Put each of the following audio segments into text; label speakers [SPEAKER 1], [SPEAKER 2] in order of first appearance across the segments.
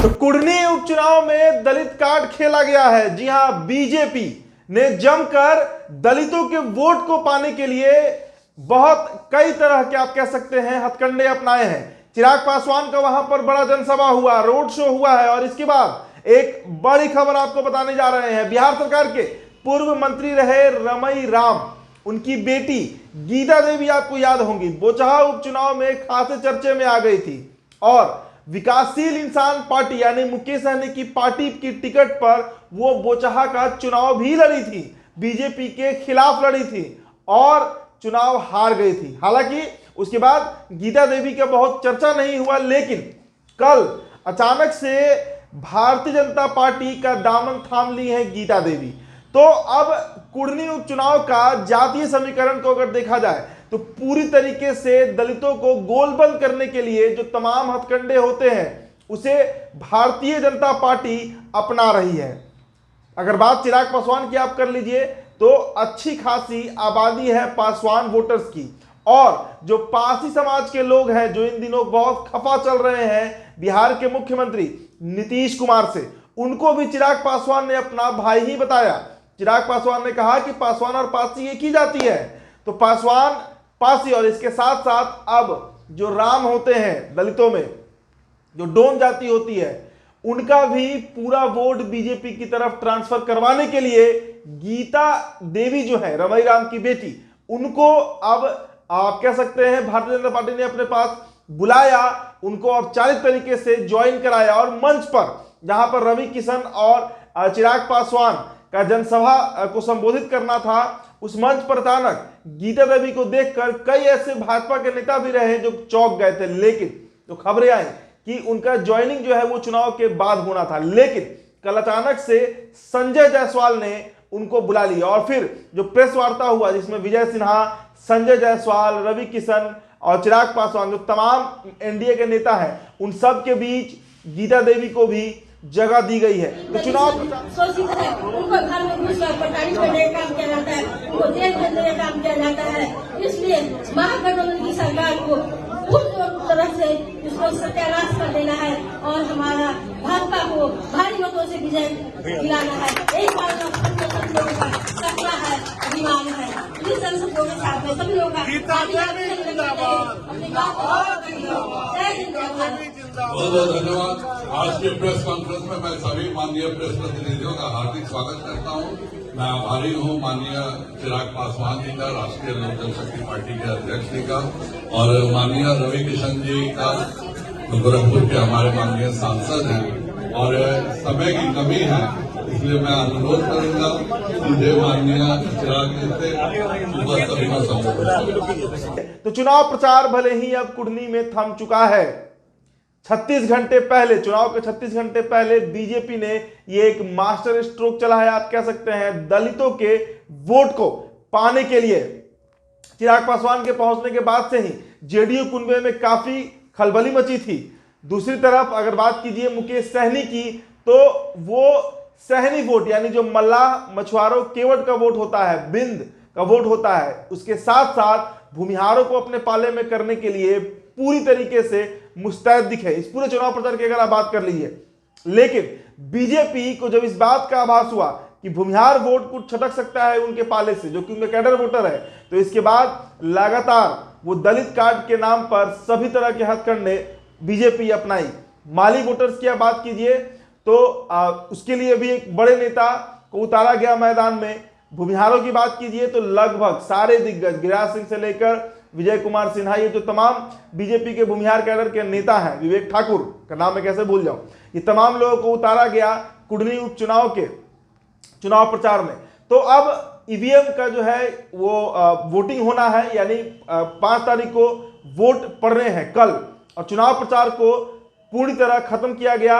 [SPEAKER 1] तो कुढ़नी उपचुनाव में दलित कार्ड खेला गया है। जी हां, बीजेपी ने जमकर दलितों के वोट को पाने के लिए बहुत कई तरह के आप कह सकते हैं हथकंडे अपनाए हैं। चिराग पासवान का वहां पर बड़ा जनसभा हुआ, रोड शो हुआ है और इसके बाद एक बड़ी खबर आपको बताने जा रहे हैं। बिहार सरकार के पूर्व मंत्री रहे रमई राम, उनकी बेटी गीता देवी आपको याद होंगी, बोचहा उपचुनाव में खासे चर्चे में आ गई थी और विकासशील इंसान पार्टी यानी मुकेश सहनी की पार्टी की टिकट पर वो बोचहा का चुनाव भी लड़ी थी, बीजेपी के खिलाफ लड़ी थी और चुनाव हार गई थी। हालांकि उसके बाद गीता देवी का बहुत चर्चा नहीं हुआ, लेकिन कल अचानक से भारतीय जनता पार्टी का दामन थाम ली है गीता देवी। तो अब कुढ़नी उपचुनाव का जातीय समीकरण को अगर देखा जाए तो पूरी तरीके से दलितों को गोलबंद करने के लिए जो तमाम हथकंडे होते हैं उसे भारतीय जनता पार्टी अपना रही है। अगर बात चिराग पासवान की आप कर लीजिए तो अच्छी खासी आबादी है पासवान वोटर्स की, और जो पासी समाज के लोग हैं जो इन दिनों बहुत खफा चल रहे हैं बिहार के मुख्यमंत्री नीतीश कुमार से, उनको भी चिराग पासवान ने अपना भाई ही बताया। चिराग पासवान ने कहा कि पासवान और पासी एक ही जाती है, तो पासवान पासी और इसके साथ साथ अब जो राम होते हैं दलितों में, जो डोम जाति होती है, उनका भी पूरा वोट बीजेपी की तरफ ट्रांसफर करवाने के लिए गीता देवी जो है रमई राम की बेटी, उनको अब आप कह सकते हैं भारतीय जनता पार्टी ने अपने पास बुलाया, उनको औपचारिक तरीके से ज्वाइन कराया और मंच पर जहां पर रवि किशन और चिराग पासवान का जनसभा को संबोधित करना था, उस मंच पर अचानक गीता देवी को देखकर कई ऐसे भाजपा के नेता भी रहे जो चौंक गए थे। लेकिन तो खबरें आई कि उनका ज्वाइनिंग जो है वो चुनाव के बाद होना था, लेकिन कल अचानक से संजय जायसवाल ने उनको बुला लिया और फिर जो प्रेस वार्ता हुआ जिसमें विजय सिन्हा, संजय जायसवाल, रवि किशन और चिराग पासवान जो तमाम एनडीए के नेता हैं, उन सब के बीच गीता देवी को भी जगह दी गई है। तो चुनाव
[SPEAKER 2] शोषित है, उनको घर में घुसकर प्रताड़ित करने का काम किया जाता है, उनको जेल भेजने का काम किया जाता है। इसलिए महागठबंधन की सरकार को पूर्ण तरह से इसको सत्यानाश कर देना है और हमारा भाजपा को भारी मतों से विजय दिलाना है। यही हमारा लोगों का सपना है, अभिमान है। इस संसदों के साथ में सभी लोग
[SPEAKER 3] बहुत बहुत धन्यवाद। आज के प्रेस कॉन्फ्रेंस में मैं सभी माननीय प्रेस प्रतिनिधियों का हार्दिक स्वागत करता हूं। मैं आभारी हूं माननीय चिराग पासवान जी का, राष्ट्रीय लोक जनशक्ति पार्टी के अध्यक्ष जी का, और माननीय रवि किशन जी का, गोरखपुर के हमारे माननीय सांसद हैं। और समय की कमी है इसलिए मैं अनुरोध करूंगा सीधे माननीय चिराग जी से सभी का संबोधन।
[SPEAKER 1] तो चुनाव प्रचार भले ही अब कुढ़नी में थम चुका है, 36 घंटे पहले, चुनाव के 36 घंटे पहले बीजेपी ने ये एक मास्टर स्ट्रोक चलाया, आप कह सकते हैं दलितों के वोट को पाने के लिए। चिराग पासवान के पहुंचने के बाद से ही जेडीयू कुनबे में काफी खलबली मची थी। दूसरी तरफ अगर बात कीजिए मुकेश सहनी की, तो वो सहनी वोट यानी जो मल्लाह, मछुआरों, केवट का वोट होता है, बिंद का वोट होता है, उसके साथ साथ भूमिहारों को अपने पाले में करने के लिए पूरी तरीके से मुस्तैद दिखे इस पूरे चुनाव प्रचार की अगर आप बात कर लीजिए। लेकिन बीजेपी को जब इस बात का आभास हुआ कि भूमिहार वोट कुछ छटक सकता है उनके पाले से, जो कि उनके कैडर वोटर है, तो इसके बाद लगातार वो दलित कार्ड के नाम पर सभी तरह के हथकंडे बीजेपी अपनाई। माली वोटर्स की आप बात कीजिए तो उसके लिए भी एक बड़े नेता को उतारा गया मैदान में। भूमिहारों की बात कीजिए तो लगभग सारे दिग्गज, गिरिराज सिंह से लेकर विजय कुमार सिन्हा, ये जो तमाम बीजेपी के भूमिहार कैडर के नेता हैं, विवेक ठाकुर का नाम मैं कैसे भूल जाऊं, ये तमाम लोगों को उतारा गया कुढ़नी उपचुनाव के चुनाव प्रचार में। तो अब ईवीएम का जो है वो वोटिंग होना है, यानी 5 तारीख को वोट पड़ने हैं कल, और चुनाव प्रचार को पूरी तरह खत्म किया गया।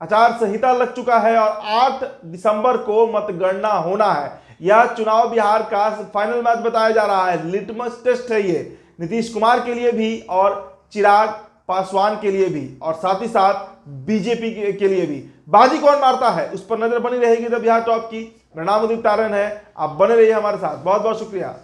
[SPEAKER 1] आचार संहिता लग चुका है और 8 दिसंबर को मतगणना होना है। यह चुनाव बिहार का फाइनल मैच बताया जा रहा है, लिटमस टेस्ट है ये नीतीश कुमार के लिए भी और चिराग पासवान के लिए भी, और साथ ही साथ बीजेपी के लिए भी। बाजी कौन मारता है उस पर नजर बनी रहेगी द बिहार टॉप की। मेरा नाम उदित तारण है, आप बने रहिए हमारे साथ। बहुत बहुत शुक्रिया।